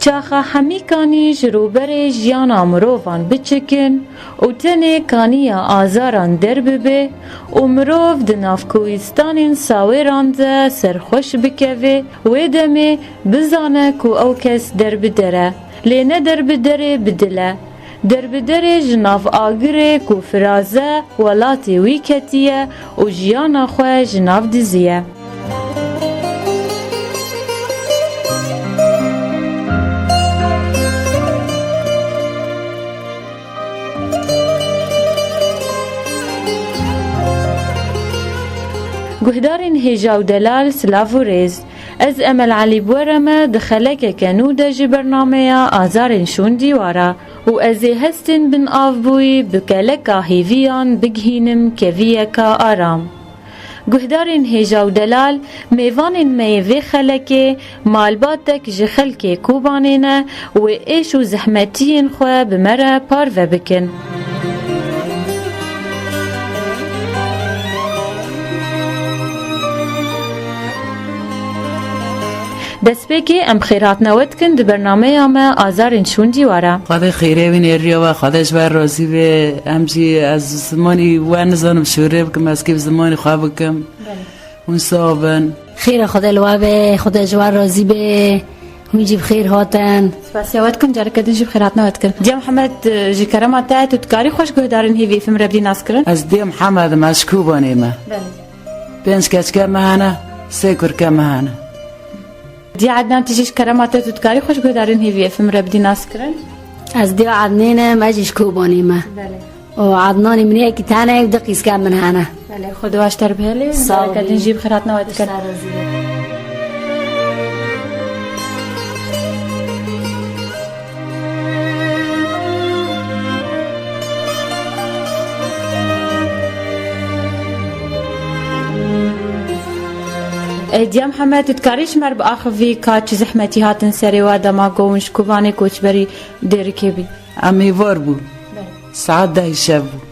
چاخا همی کانی جروبر جیانا مروفان بچکن و تنه کانی آزاران در ببه و مروف دناف کویستان ساویران ده سرخوش بکوه و دمه بزانه کو او کس در بدره لینه در بدره بدله در بدره جناف آگره کو فرازه ولاتی ویکتیه و جیانا خواه جناف دزیه گهدارین هیجا و دلال سلاف و ریز از امل علی بورمه دخلک کنو ده جی برنامه آزارین شون دیوارا و ازی هستین بن آف بوی بکلکا هیویان بگهینم کویکا آرام گهدارین هیجا و دلال میوانین میوی خلکه مالباتک جخلکه کوبانینه و ایش و زحمتین خواه بمره پار و بکن دست بگی ام خیرات نوت کن ده برنامه همه آزارین شون دیواره خدا خیره بین ایریا و خداش بر راضی به همچی از زمانی و نزانم شوره بکم از که زمانی خواه بکم اون صابن خیر خدا الوابه خدا جوار راضی به میجیب خیر هاتن سپاس یاد کن جاره کدین جیب خیرات نوت کن دیم محمد جی کرمات تایت و تکاری خوش گهدارین هیوی فیلم ربدی ناس کرن از دیم محمد مشکو بانیمه پنج کچکه مهانه سه کرکه مهانه دی عدنان تیجیش کرمات تایت و تکاری خوش گهدارین هیوی فیلم ربدی ناس کرن از دی عدنین مجیش کوبانیمه و عدنانی منی اکی تانه یک دقیس کم من هانه خدا واشتر بهلی جاره کدین جیب خیرات نوت کن دیم محمد تکاریش مر بآخوی کاچ زحمتی هاتن سری و دما گونش کوبانی کوچ بری درکی بی امی وار بود ساعت 10 شب بود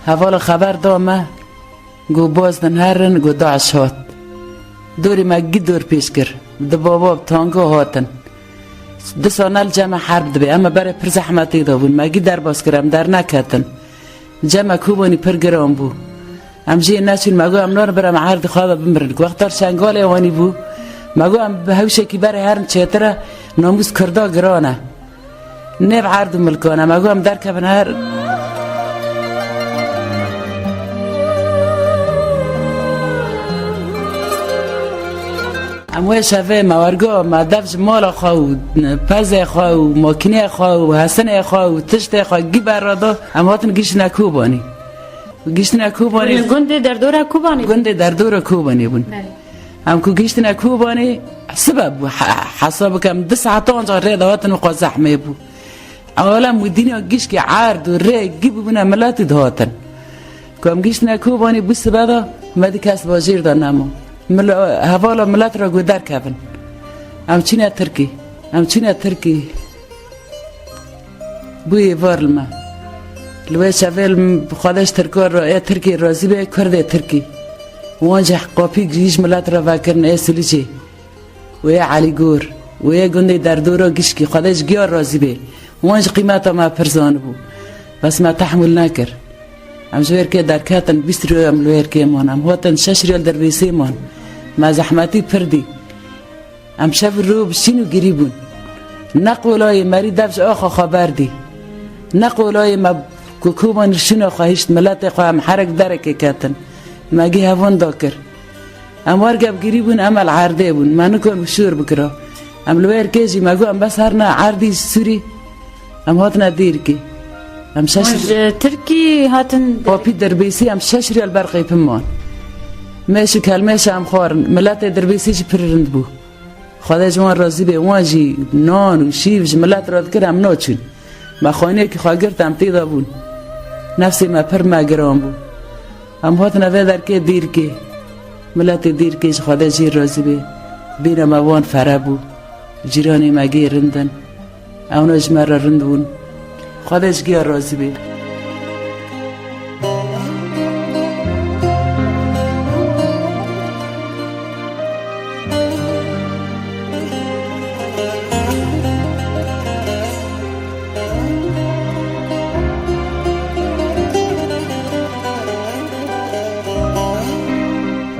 حوال خبر دامه گو بازدن هرن گو داعش هات دوری مگی دور پیش کر ده بابا تانگو هاتن ده سانال جمع حرب دبی اما برای پر زحمتی دا بود مگی در باز کرم در نکتن جمع کوبانی پر گرام بود ام جی نشین مگو ام نور برام عرض خواب بمرن وقتار شنگال ایوانی بو مگو ام به هوشه کی برای هرم چهتره ناموس کردا گرانه نب عرض ملکانه مگو ام در کبن هر اموی شفه موارگو ما دفش مال خواهو پز خواهو ماکنه خواهو حسن خواهو تشت خواهو گی برادا امواتن گیش نکوبانی گیشتن کوبانی گنده در دور کوبانی گنده در دور کوبانی بون هم کو گیشتن کوبانی سبب حساب کم 2 ساعت آنجا رید هاتن و قازح می بو اولا مدینه گیش که عرض و رید گی ببونه ملت دهاتن کم گیشتن کوبانی بو سبب مدی کس باجیر دار نمو حوالا ملت را گو در کبن هم چینه ترکی بوی وارلما لوی شویل خودش ترکار را ترکی راضی به کرده ترکی وانجه قاپی گیش ملت را وکرن ایسولی چی و علی گور و گنده در دورا گیش کی خودش گیار راضی به وانج قیمتا ما پرزان بو بس ما تحمل نکر ام جویر که در کاتن 20 ریال ام لویر که مان ام هاتن 6 ریال در بیسی مان ما زحمتی پردی ام شف رو بشینو گریبون نقولای مری دفش آخا خبر دی نقولای ما کوکوبان شنو خواهشت ملت خواهم حرک درک کاتن مگی هفون داکر ام ورگب گریبون عمل عرده بون ما نکن شور بکرا ام لویر کیجی مگو ام بس هرنا عردی سوری ام هاتنا دیر کی ام ترکی هاتن پاپی دربیسی ام 6 ریال برقی پمان میشه کلمهش ام خوار ملت دربیسیش پرند بو خدا جوان راضی به واجی نان و شیوش ملت راد کرم ناچون ما خانه که خواگرتم تیدا بون نفسی ما پر ما گرام بو ام هاتنا وی در که دیر که ملت دیر کهش خدا جی راضی به بین موان فره بو جيراني ما جي رندن او نجمر رندون خودش گیا راضی بی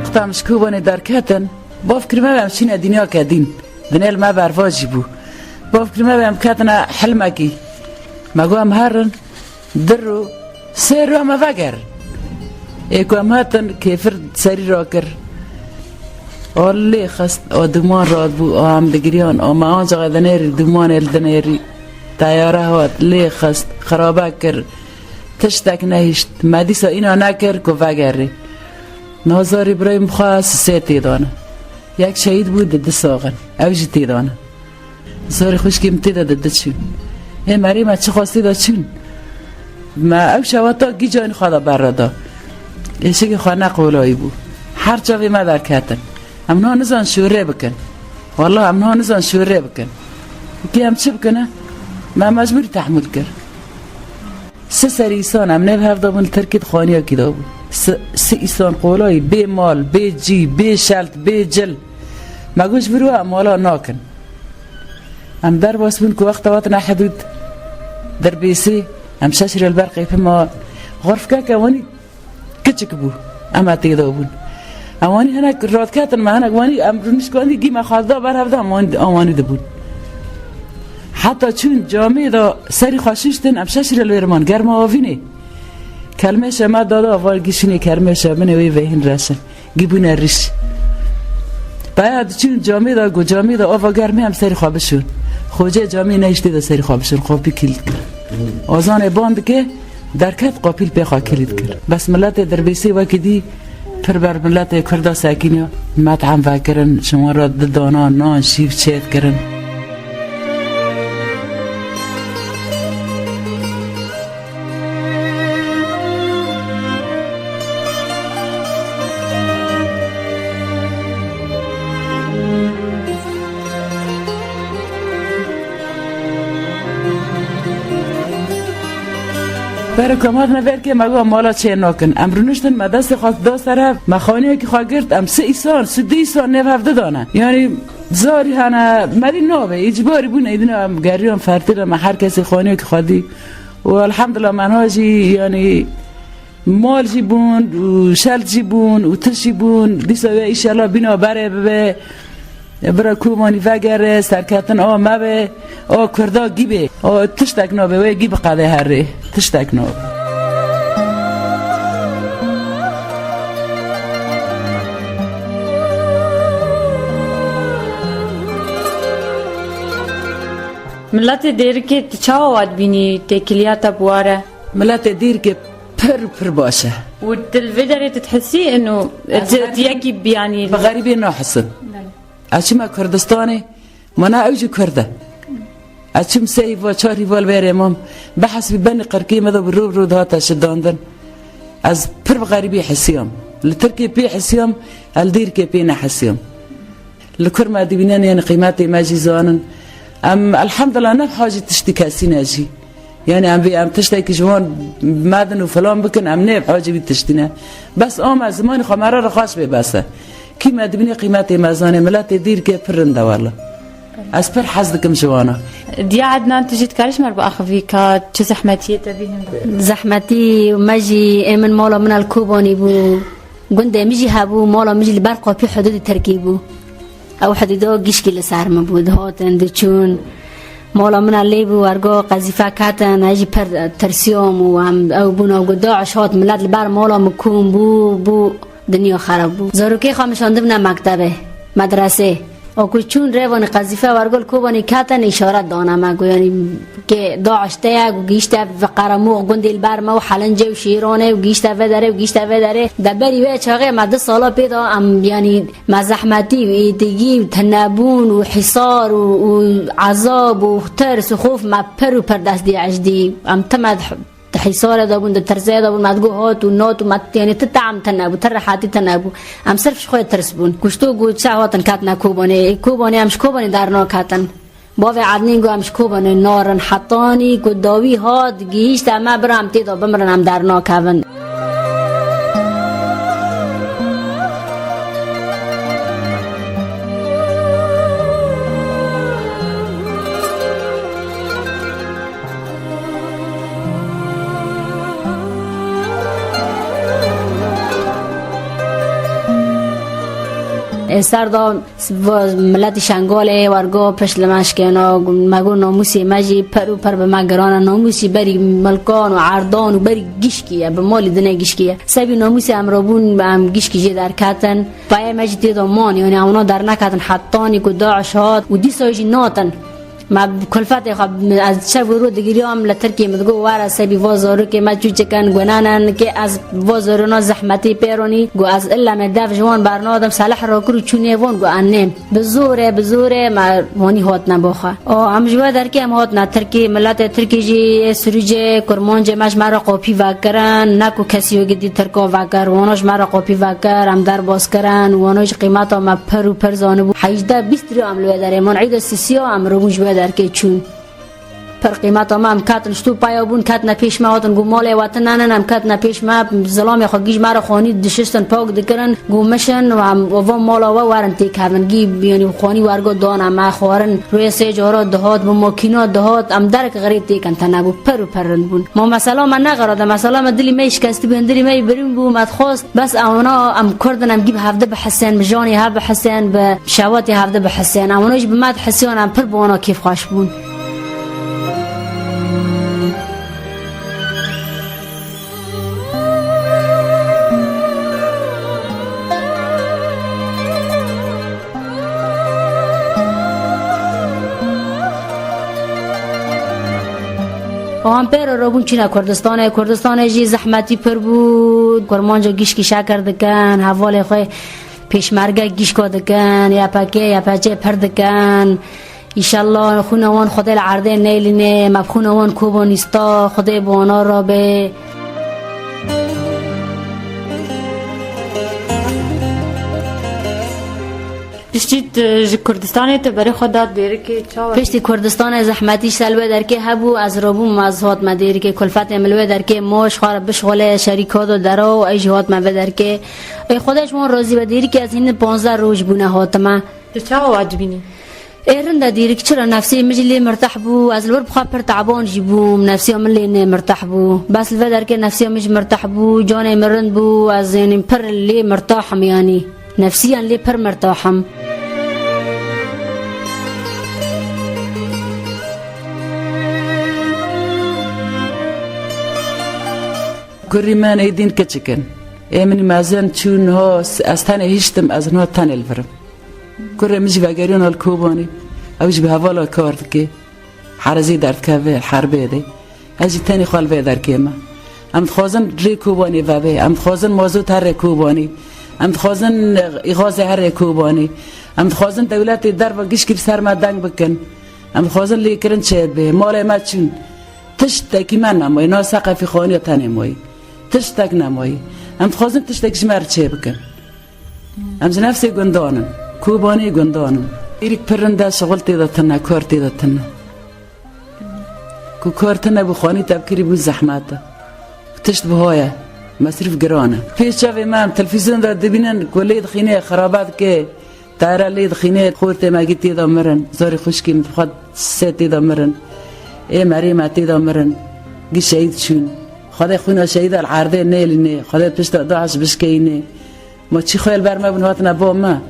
اختام شکوبانی در کتن با فکر ما بمشین دنیا کدین دنیل ما برواجی بو با فکر ما بم کتن حلمکی مگو هم هرن درو سر رو ما وگر ایکو هم هاتن کفر سری را کر آلی خست آدمان راد بو آم دگریان آم آنجا دنیری دمان الدنیری تیاره هات لی خست خرابه کر تشتک نهیشت مدیسا اینا نکر که وگره نازاری برای مخواست سه تیدانه یک شهید بود دد ساغن اوجی تیدانه زاری خوشکیم تیده دد چون ای مریم چه خواستی دا چون ما او شواتا گی جانی خواهد برده ایشه که خواه نقولایی بود هر جاوی ما در کتن امنها نزان شوره بکن والله امنها نزان شوره بکن که هم چه بکنه ما مجبوری تحمل کر سه ایسان امنه به هفته بون ترکید خوانی ها کده بود سه ایسان قولایی بی مال بی جی بی شلط بی جل مگوش برو هم مالا ناکن هم در باس بون که وقت واتنا حدود در بیسی هم ششر البرقی فما غرف که وانی کچک بو اما تیدا بون اوانی هنک راد کتن ما هنک وانی امرونش کندی گی ما خالده بر هفته امانی ده بون حتی چون جامعه دا سری خوششتن ام ششر الورمان گرم آوینه کلمه شما دادا آوار گیشینی کلمه شما نوی ویهن رسن گیبونه ریش باید چون جامعه دا گو جامعه دا آوا گرمه هم سری خوابشون خوجه جامعه نشتی دا سری خوابشون خوابی کلید کرد آزان باند که درکت قاپیل پیخوا کلید کرد بس ملت دربیسی وکدی پر بر ملت کرده ساکینیا مطعم وکرن شما را دانا نان شیف چید کرن برای کمات نبر که مگو مالا چه نکن امرونشتن مدست خواست دو سره مخانی که خواه گرد ام سه ایسان سه دیسان نو هفته دانه یعنی زاری هنه مدی نوبه اجباری بونه ایدونه هم گری هم فرطیل هم هر کسی خانی که خوادی و الحمدلله منها جی یعنی مال جی بون و شلط جی بون و تشی بون دیسا به ایشالله بینا بره به برای کومانی وگره سرکتن مبه کردا گیبه تشتک نابه و گیب قده هره تشتک نابه ملت دیر که چه آواد بینی تکلیات بواره ملت دیر که پر باشه و دلویدره تتحسي انه تيجي يعني بغريبي نحسن اچما کردستانه منا اوجي کرده اچم سي و چاري وال بيرمم بحسب بني قرقي مذا بالروب رود هاتا شداندن از پر بغريبي حسيام لتركي بي حسيام الدير كي بينا حسيام لكرما ديبنان يعني قيماتي ماجي زانن ام الحمد لله انا بحاجه تشتكاسين اجي يعني ام تشتكي جوان مادن وفلان بكن ام نه بحاجه بتشتينا بس ام زمان خمره رخاص بباسه كي ما دبني قيماتي مازانه ملاتي دير كي فرنده والله از پر حزدكم جوانا دي عدنان تجي تكارش مر باخفي كا چه زحمتيه تبينم زحمتي ماجي من مولا من الكوباني بو گنده میجی هبو مالا میجی لبرقا پی حدود ترکیبو او حدودا گیشکی لسرم بود هاتن چون مالا من لیبو ورگا قذیفه کتن اجی پر ترسیام و هم او بونا و داعش هات ملت لبر مالا مکون بو دنیا خراب بو زاروکی خامشانده بنا مکتبه مدرسه او چون روان قذیفه ورگل کوبانی کتن اشارت دانم اگو یعنی که داعش تیگ و گیشته و قرموغ گندی البرمه و حلنجه و شیرانه و گیشته و داره دبری وی چاقه مده سالا پیدا ام یعنی مزحمتی و ایدگی و تنبون و حصار و عذاب و ترس و خوف ما پر دست دی عجدی ام تمد حصار دابون ده ترزه دابون مدگو هات و نات و مت یعنی تطعم تنابو ترحاتی تنابو ام صرف شخوی ترسبون کشتو گو چه هاتن کاتنا کوبانه امش کوبانه در نا کاتن باوی عدنین گو امش کوبانه نارن حطانی گو داوی هات گیشت اما برام تیدا بمرن ام در نا کون سردا ملت شنگاله ورگا پشلمش که مگو ناموسی مجی پرو پر به مگران ناموسی بری ملکان و عردان و بری گیشکیه به مال دنیا گیشکیه سبی ناموسی امرابون به هم گیشکی جی در کتن پای مجی تیدا مان یعنی اونا در نکتن حطانی که داعش هات و دی سایجی ناتن ما کلفت خب از چه ورود دیگری هم لترکی مدگو واره سبی وازارو که ما چو چکن گنانن که از وازارونا زحمتی پیرونی گو از الا مدف جوان برنادم صالح را کرو چونه وان گو انم بزوره ما وانی هات نباخه هم جوا در که هم هات نه ترکی ملت ترکی جی سروج کرمانج ماش مرا قاپی وکرن نکو کسی گدی ترکا وکر واناش مرا قاپی وکر هم در باز کرن واناش قیمت ما پرو پر زانبو 18 20 درهم لو داره من عید سیسیا هم رو در که چون پر قیمت هم کاتن شتو پایابون کاتن پیش ما وطن گو مال وطن ننم کاتن پیش ما ظلام خگیج مرا خانی دشستن پاک دکرن گو مشن و مال و وارنتی کاونگی یعنی خانی ورگو دان ما خورن روی سه جورا دهات و ماکینا دهات ام درک غریب تیکن تنبو پرن بون ما مثلا من نگراد مثلا من دلی میش کست بندری می بریم بو مت خواست بس اونا ام کردنم گیب هفته به حسین مجانی ها به حسین به شواتی هفته به حسین اوناش به مد حسین ام پر بونا کیف خوش بون هم پر روبون چینا کردستان جی زحمتی پر بود کرمانجا گیش کی شکر دکن حواله خو پیشمرگه گیش کو دکن یا پکه پر دکن انشالله خونوان خدای العرضه نیلینه مخونوان کوبانیستا خدای بونا را به پشتی کردستان تو برای خدا دیره که چاوه پشتی کردستان زحمتی سلوه در که هبو از رابون مزهات مدیر که کلفت ملوه در که موش خار بشغله شریکات و درا و ای جهات مبه در که ای خودش من راضی بدیر که از این 15 روز بونه هاتما تو چاوه واجبینی ایرن دا دیره که چرا نفسی مجلی مرتاح بو از الور بخواه پر تعبان جیبوم نفسی ملی مرتاح بو بس الوه در که نفسی مج مرتاح بو جان مرن بو از یعنی پر لی مرتاحم یعنی نفسيا لي پر مرتاحم كوري ما نيدين كتشكن من مازن تشون هو استانه هشتم از نو تان الفرم كوري مش باغيرون الكوباني اوش بهوالا كارتكي حرزي درد كافي حربه دي اجي تاني خال به در كيما ام خوازن ري كوباني وابه ام خوازن موضوع تر كوباني ام خوازن اغاظه هر كوباني ام خوازن دولت در بگش کی سر ما دنگ بکن ام خوازن لی کرن چه به مال ما چون تشتکی من نمای ناسقه فی خانی تنه مای تشتک نمای ام خوازن تشتک جمر چه بکن ام نفسی گندانم کوبانی گندانم ایرک پرنده شغل تیدتنه کار تیدتنه کو کار تنه بخوانی تبکری بو زحمته تشت بهایه مصرف گرانه پیش شوی من تلفزیون را دبینن کلی دخینه خرابات که تاره لی دخینه خورته مگی تیدا مرن زاری خوشکی متخواد سه تیدا مرن ای مریم تیدا مرن گی شهید شون خدا خونه شهید العرضه نیلینه خدا پشت داعش بشکینه ما چی خویل برما بنواتنا با ما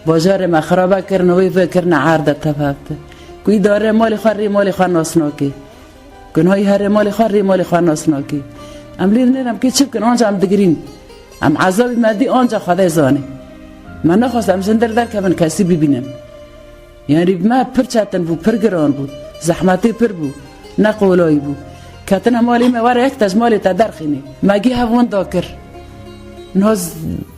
بازار ما خرابه کرن وی فکرن عرضه تفافته کوی داره مالی خواه مالی خواه ناسناکی کنهای هر مالی خواه ناسناکی ام لیدنم که چی بکن آنجا ام دگرین ام عذاب مادی آنجا خدای زانه من نخواستم زندر در که من کسی ببینم یعنی ما پر چاتن بو پر گران بو زحمتی پر بو نقولای بو کتن مالی ما وره یک تاج مالی تا درخینه مگی هفون داکر ناز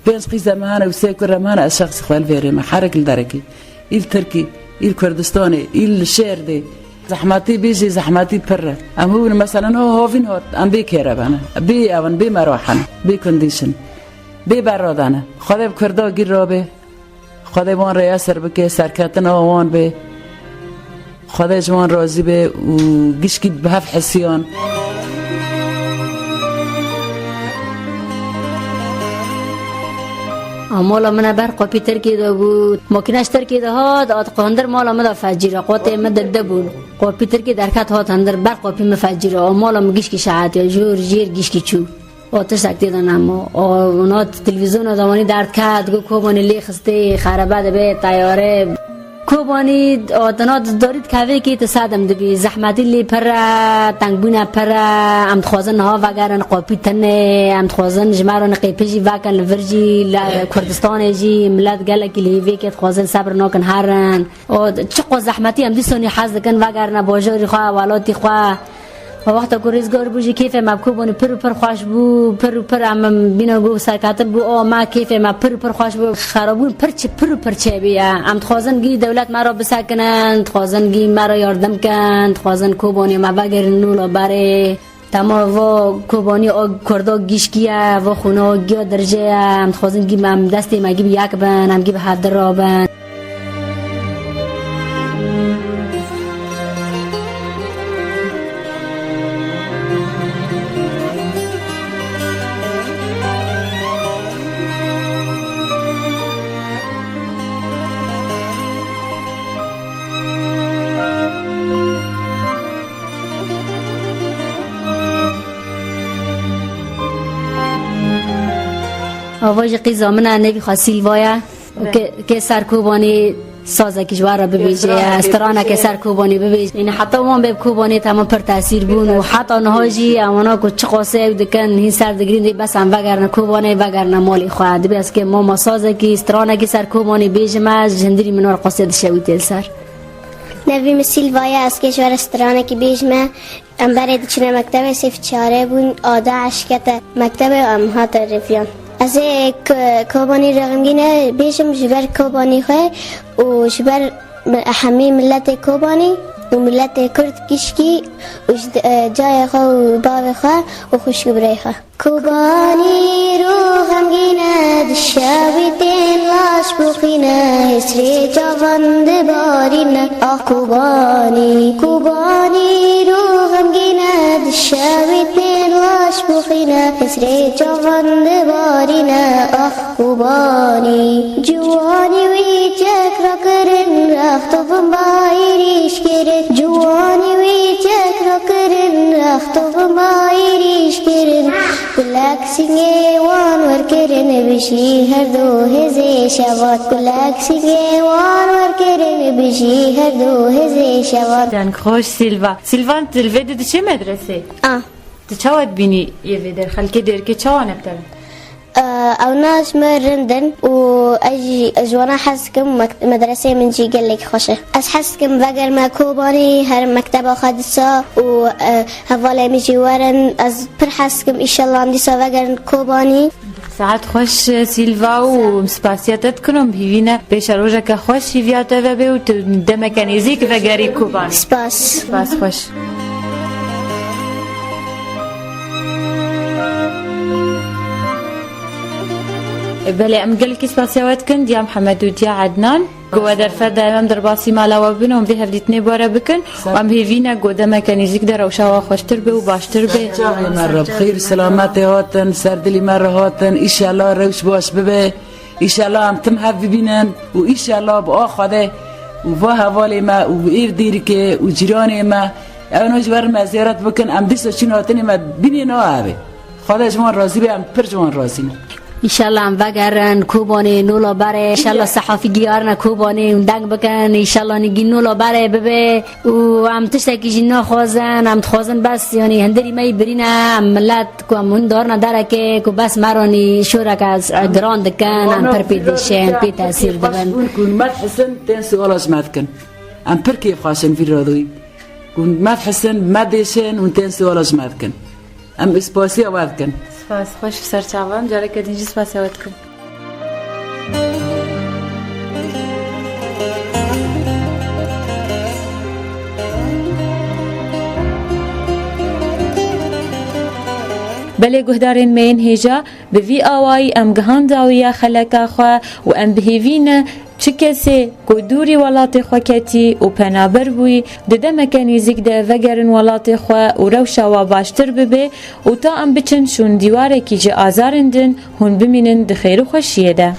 بینس قیزه مهانه و سیکر مهانه از شخص خوال ویره ما حرک الدرکی ایل ترکی ایل کردستانه ایل شهر ده زحمتي بيجي زحمتي برة ام هو مثلا هو فين هو ام بي كهربانا بي اون بي مروحن بي كونديشن بی برادانه خدا بکرده گیر را به خدا وان ریا سر بکه سرکتن وان به خدا جوان راضی به و گیشکی به هف حسیان مالا من بر قاپی ترکی دا بود ماکینش ترکی دا هاد آت قاندر مالا مدا فجیره قاطع مدده بود قاپی ترکی درکت هات اندر بر قاپی مفجیره مالا مگیش کی شعات یا جور جیر گیش کی چو آتش سکتی دانم اونا تلویزیون دامانی درد کرد گو کوبانی لی خسته خرابه به تیاره کوبانی آتنات دارید که که تصادم دبی زحمتی لی پر تنگبونه پر ام تخوازن ها وگرن قاپی تنه ام تخوازن جمعران قیپجی وکن لورجی کردستان جی ملت گله که لیوی که تخوازن صبر ناکن هرن چقدر زحمتی ام دیسانی حز کن وگرن باجاری خواه ولاتی خواه و وقتا که ریزگار بوجی کیف مبکوبانی پر خوش بو پر ام بینا گو سرکاتب بو ما کیف ما پر خوش بو خرابون پر چه بیا ام تخوازن گی دولت مرا بسکنن تخوازن گی مرا یاردم کن تخوازن کوبانی ما بگر نولا بره تمام و کوبانی کردا گیشکیه و خونه گیا درجه ام تخوازن گی ام دستی ما گی یک بن ام گی به حد رابن آواج قیزا منه نبی خواه سیلوایا که سرکوبانی سازه کشور ببیجه استرانه که سرکوبانی ببیجه این حتی وان به کوبانی تمام پر تاثیر بون و حتی نهاجی امانا که چه قاسه دکن این سر دگرین دی بس هم وگرنه کوبانی وگرنه مالی خواه دی بس که ما سازه که استرانه که سرکوبانی بیجه ما جندری منور قاسه دشوی تل سر نوی سیلوایا از کشور استرانه که بیجمه ام برای چنه مکتب سیف چاره بون آده عشقت مکتب ام ها رفیان از کوبانی رقمگینه بیشم جبر کوبانی خواه و جبر همه ملت کوبانی و ملت کرد کشکی و جای خواه و باب خواه و خوشک برای خواه کوبانی رو غمگینه دشاوی تین لاش بخینه حسری جوان دبارینه آه کوبانی رو غمگینه دشاوی تین لاش بخینه حسری جوان دبارینه آه کوبانی جوانی وی چک را کرن رخت و بمبایریش کرن جوانی وی چک را کرن رخت و بمبایریش کرن کلک سینگه وان ور کرن بشی هر دو هزه شواد کلک سینگه وان ور کرن بشی هر دو هزه شواد دن خوش سیلوان تلویده ده چه مدرسه؟ ده چاوت بینی یه ویدر خلکی در که چاوان ابتر؟ او ناس مرندن و اجوانا حسكم مدرسة من جي قال لك خوشه از حسكم بقر ما كوباني هر مكتبه خادسة و هفالي ميجي ورن از پر حسكم ان شاء الله عندي سا بقر كوباني ساعت خوش سیلوا و مسپاسیاتت کنم بهوینه پیش روژه که خوش شیویاته و به و دمکنیزی که وگری کوبان سپاس خوش بله ام قال لك سباسيوات كن يا محمد وديا عدنان قوة درفة دائما درباسي مالا وبنهم بها بديتني بورا بكن وام هيفينا قوة مكانيزيك در وشاوا خوشتر به وباشتر به مرة بخير سلامات هاتن سردلي مرة هاتن إن شاء الله روش باش ببه إن شاء الله هم تم هف ببینن و إن شاء الله بآخده و با حوالي ما و إيف ديرك و جيراني ما اونو جوار ما زيارت بكن ام ديسو چين هاتني ما بیني نوابه خدا جوان راضي به ام پر جوان راضي ایشالله هم وگرن کوبانی نولا بره ایشالله صحافی گیارن کوبانی دنگ بکن ایشالله نگی نولا بره ببه و هم تشتکی جنا خوازن هم تخوازن بس یعنی هندری می برینه هم ملت که هم هون دارن درکه که بس مرانی شورک از گران دکن هم پر پیدشن پی تاثیر دبن مد حسن تین سوالش مد کن هم پر کیف خاشن فی رادوی مد حسن مدشن و تین سوالش مد کن هم اسپاسی آورد کن سپاس خوش سرچاوام جاره که دینجی سپاسیوات کن بله گهدارین مین هجا به وی آوای ام گهان داویا خلکا خوا و ام بهیوینه چه کسی که دوری ولات خوا کتی و پنابر بوی دده مکانیزیک ده وگرن ولات خوا و روشا و باشتر ببه و تا ام بچن شون دیواره کی جه آزارندن هون بمینن ده خیر و خوشیه ده.